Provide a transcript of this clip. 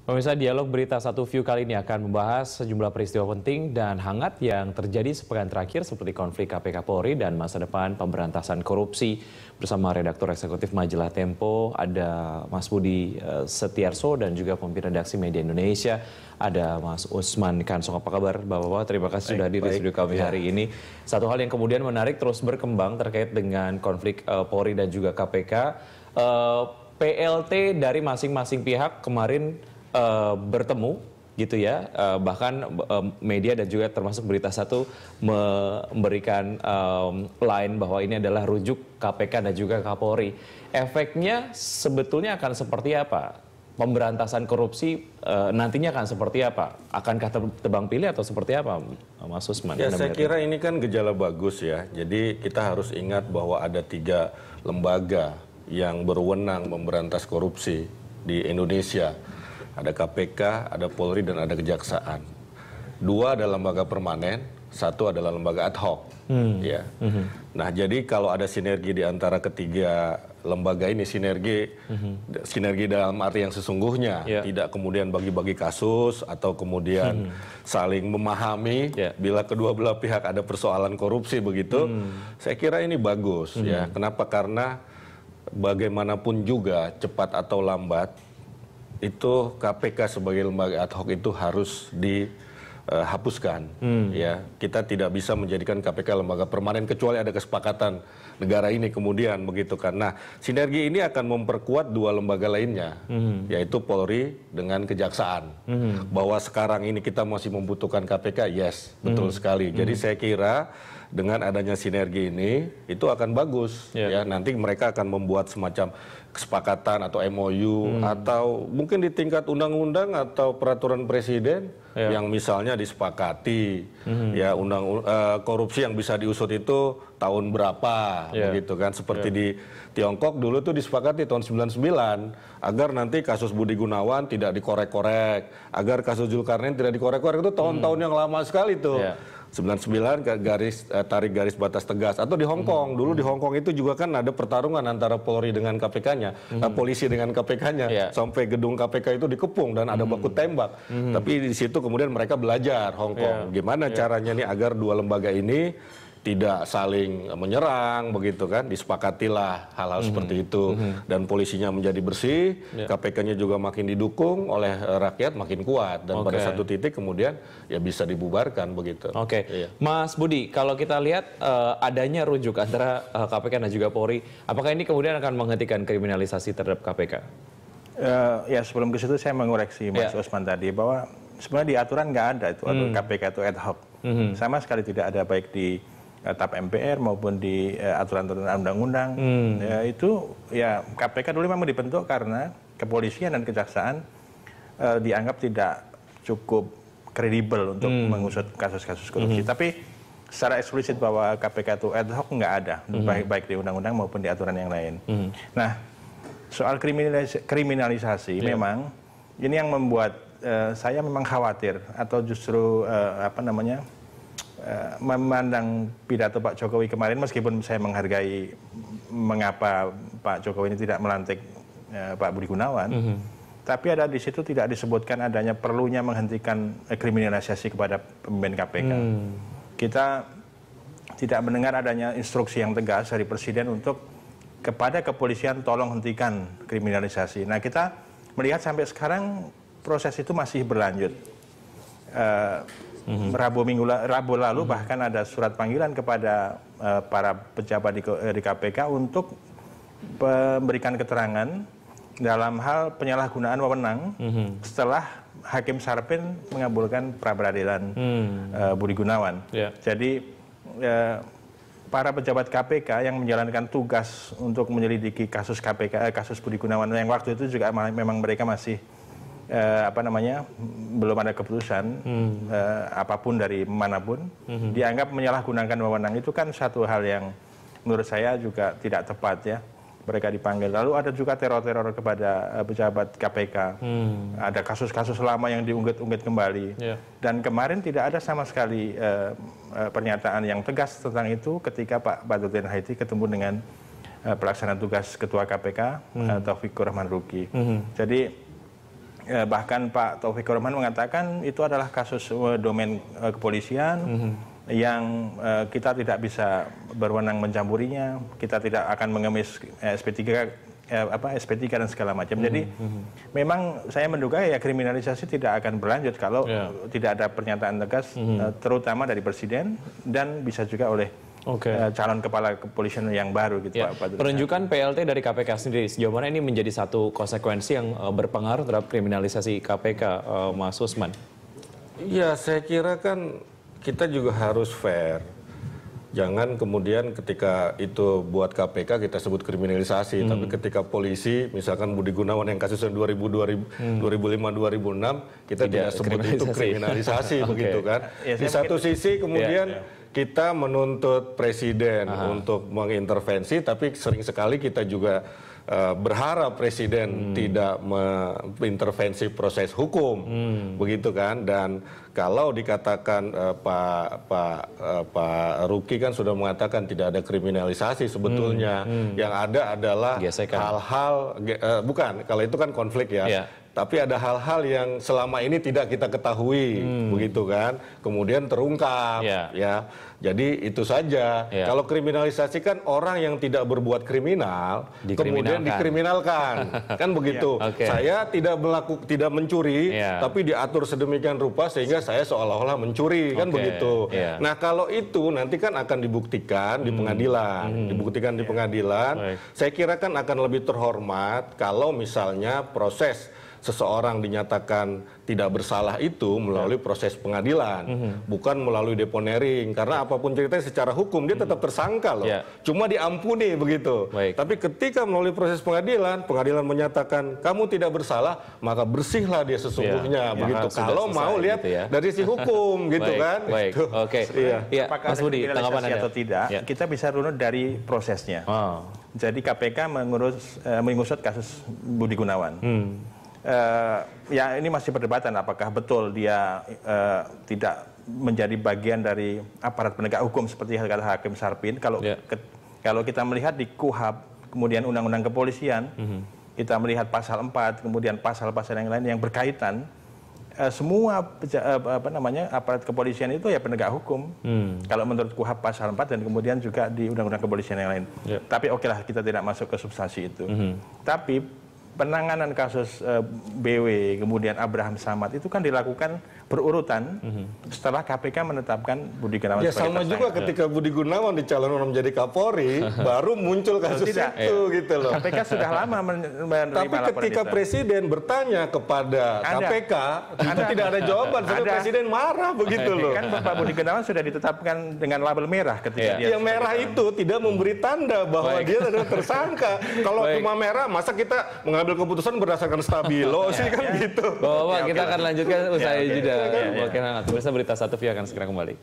Pemirsa, dialog berita Satu View kali ini akan membahas sejumlah peristiwa penting dan hangat yang terjadi sepekan terakhir seperti konflik KPK Polri dan masa depan pemberantasan korupsi. Bersama redaktur eksekutif majalah Tempo, ada Mas Budi Setiarso dan juga pemimpin redaksi Media Indonesia, ada Mas Usman Kansong. Apa kabar Bapak-Bapak? Terima kasih sudah hadir di studio kami hari ini. Satu hal yang kemudian menarik terus berkembang terkait dengan konflik Polri dan juga KPK. PLT dari masing-masing pihak kemarin bertemu gitu ya, bahkan media dan juga termasuk Berita Satu memberikan line bahwa ini adalah rujuk KPK dan juga Kapolri. Efeknya sebetulnya akan seperti apa? Pemberantasan korupsi nantinya akan seperti apa? Akankah tebang pilih atau seperti apa, Mas Usman? Ya, saya kira ini kan gejala bagus ya. Jadi kita harus ingat bahwa ada 3 lembaga yang berwenang memberantas korupsi di Indonesia. Ada KPK, ada Polri, dan ada Kejaksaan. 2 adalah lembaga permanen, 1 adalah lembaga ad hoc. Ya. Nah, jadi kalau ada sinergi di antara ketiga lembaga ini, sinergi dalam arti yang sesungguhnya, tidak kemudian bagi-bagi kasus atau kemudian saling memahami bila kedua belah pihak ada persoalan korupsi begitu. Saya kira ini bagus ya. Kenapa? Karena bagaimanapun juga cepat atau lambat itu KPK sebagai lembaga ad hoc itu harus dihapuskan. Ya, kita tidak bisa menjadikan KPK lembaga permanen kecuali ada kesepakatan negara ini kemudian begitu. Karena sinergi ini akan memperkuat 2 lembaga lainnya, yaitu Polri dengan Kejaksaan. Bahwa sekarang ini kita masih membutuhkan KPK, yes, betul sekali. Jadi saya kira dengan adanya sinergi ini itu akan bagus. Ya, nanti mereka akan membuat semacam kesepakatan atau MOU atau mungkin di tingkat undang-undang atau peraturan presiden yang misalnya disepakati ya korupsi yang bisa diusut itu tahun berapa begitu kan, seperti di Tiongkok dulu tuh disepakati tahun 99 agar nanti kasus Budi Gunawan tidak dikorek-korek, agar kasus Zulkarnain tidak dikorek-korek, itu tahun-tahun yang lama sekali tuh. 99 tarik garis batas tegas. Atau di Hong Kong, dulu di Hong Kong itu juga kan ada pertarungan antara Polri dengan KPK-nya, polisi dengan KPK-nya, sampai gedung KPK itu dikepung dan ada baku tembak. Tapi di situ kemudian mereka belajar Hong Kong, gimana caranya nih agar 2 lembaga ini tidak saling menyerang begitu kan, disepakatilah hal-hal seperti itu dan polisinya menjadi bersih, KPK-nya juga makin didukung oleh rakyat, makin kuat dan pada satu titik kemudian ya bisa dibubarkan begitu. Mas Budi, kalau kita lihat adanya rujuk antara KPK dan juga Polri, apakah ini kemudian akan menghentikan kriminalisasi terhadap KPK? Ya, sebelum ke situ saya mengoreksi Mas Usman tadi bahwa sebenarnya di aturan nggak ada itu KPK itu ad hoc, sama sekali tidak ada, baik di TAP MPR maupun di aturan-aturan undang-undang. Ya, itu ya KPK dulu memang dibentuk karena kepolisian dan kejaksaan dianggap tidak cukup kredibel untuk mengusut kasus-kasus korupsi. Tapi secara eksplisit bahwa KPK itu ad hoc nggak ada, baik di undang-undang maupun di aturan yang lain. Nah, soal kriminalisasi memang ini yang membuat saya memang khawatir atau justru memandang pidato Pak Jokowi kemarin, meskipun saya menghargai mengapa Pak Jokowi ini tidak melantik Pak Budi Gunawan, tapi ada di situ tidak disebutkan adanya perlunya menghentikan kriminalisasi kepada pemimpin KPK. Kita tidak mendengar adanya instruksi yang tegas dari Presiden untuk kepada kepolisian tolong hentikan kriminalisasi. Nah, kita melihat sampai sekarang proses itu masih berlanjut. Rabu lalu bahkan ada surat panggilan kepada para pejabat di KPK untuk memberikan keterangan dalam hal penyalahgunaan wewenang setelah Hakim Sarpin mengabulkan pra-peradilan Budi Gunawan. Jadi para pejabat KPK yang menjalankan tugas untuk menyelidiki kasus kasus Budi Gunawan yang waktu itu juga memang mereka masih belum ada keputusan apapun dari manapun, dianggap menyalahgunakan wewenang, itu kan satu hal yang menurut saya juga tidak tepat ya. Mereka dipanggil. Lalu ada juga teror-teror kepada pejabat KPK. Ada kasus-kasus lama yang diungkit-ungkit kembali. Dan kemarin tidak ada sama sekali pernyataan yang tegas tentang itu ketika Pak Badrodin Haiti ketemu dengan pelaksana tugas Ketua KPK Taufikur Rahman Ruki. Jadi Bahkan Pak Taufik Roman mengatakan itu adalah kasus domain kepolisian yang kita tidak bisa berwenang mencampurinya, kita tidak akan mengemis SP3 dan segala macam. Jadi memang saya menduga ya kriminalisasi tidak akan berlanjut kalau tidak ada pernyataan tegas, terutama dari Presiden dan bisa juga oleh calon kepala kepolisian yang baru gitu Pak. Penunjukan PLT dari KPK sendiri sejauh mana ini menjadi satu konsekuensi yang berpengaruh terhadap kriminalisasi KPK, Mas Usman? Iya, saya kira kan kita juga harus fair. Jangan kemudian ketika itu buat KPK kita sebut kriminalisasi, tapi ketika polisi, misalkan Budi Gunawan yang kasusnya 2005-2006, kita tidak sebut itu kriminalisasi begitu kan. Di satu sisi kemudian kita menuntut presiden untuk mengintervensi, tapi sering sekali kita juga berharap presiden tidak mengintervensi proses hukum, begitu kan. Dan kalau dikatakan Pak Ruki kan sudah mengatakan tidak ada kriminalisasi sebetulnya, yang ada adalah hal-hal bukan, kalau itu kan konflik ya. Tapi ada hal-hal yang selama ini tidak kita ketahui, begitu kan? Kemudian terungkap, ya. Jadi itu saja. Kalau kriminalisasi kan orang yang tidak berbuat kriminal, kemudian dikriminalkan, kan begitu. Saya tidak mencuri, tapi diatur sedemikian rupa sehingga saya seolah-olah mencuri, kan begitu. Nah kalau itu nanti kan akan dibuktikan di pengadilan, Saya kira kan akan lebih terhormat kalau misalnya proses seseorang dinyatakan tidak bersalah itu melalui proses pengadilan, bukan melalui deponering. Karena apapun ceritanya secara hukum dia tetap tersangka loh, cuma diampuni begitu. Tapi ketika melalui proses pengadilan, pengadilan menyatakan kamu tidak bersalah, maka bersihlah dia sesungguhnya begitu. Kalau mau lihat dari sisi hukum, gitu kan. Apakah ada kriminalisasi atau tidak? Kita bisa runut dari prosesnya. Jadi KPK mengusut kasus Budi Gunawan. Ya ini masih perdebatan apakah betul dia tidak menjadi bagian dari aparat penegak hukum seperti kata Hakim Sarpin. Kalau kita melihat di KUHAP, kemudian Undang-Undang Kepolisian, kita melihat pasal 4, kemudian pasal-pasal yang lain yang berkaitan, semua aparat kepolisian itu ya penegak hukum. Kalau menurut KUHAP pasal 4 dan kemudian juga di Undang-Undang Kepolisian yang lain. Tapi okelah kita tidak masuk ke substansi itu. Tapi penanganan kasus BW kemudian Abraham Samad itu kan dilakukan berurutan setelah KPK menetapkan Budi Gunawan sebagai tersangka. Sama juga ketika Budi Gunawan dicalonkan menjadi Kapolri baru muncul kasus itu gitu loh. KPK sudah lama menerima tapi ketika Presiden bertanya kepada KPK itu tidak ada jawaban, sampai Presiden marah begitu loh. Kan Pak Budi Gunawan sudah ditetapkan dengan label merah ketika dia. Yang merah itu tidak memberi tanda bahwa dia adalah tersangka. Kalau cuma merah, masa kita mengambil keputusan berdasarkan stabilo sih kan gitu. Bapak, kita akan lanjutkan usai jeda. Oke, Pemirsa Berita 1 View akan segera kembali.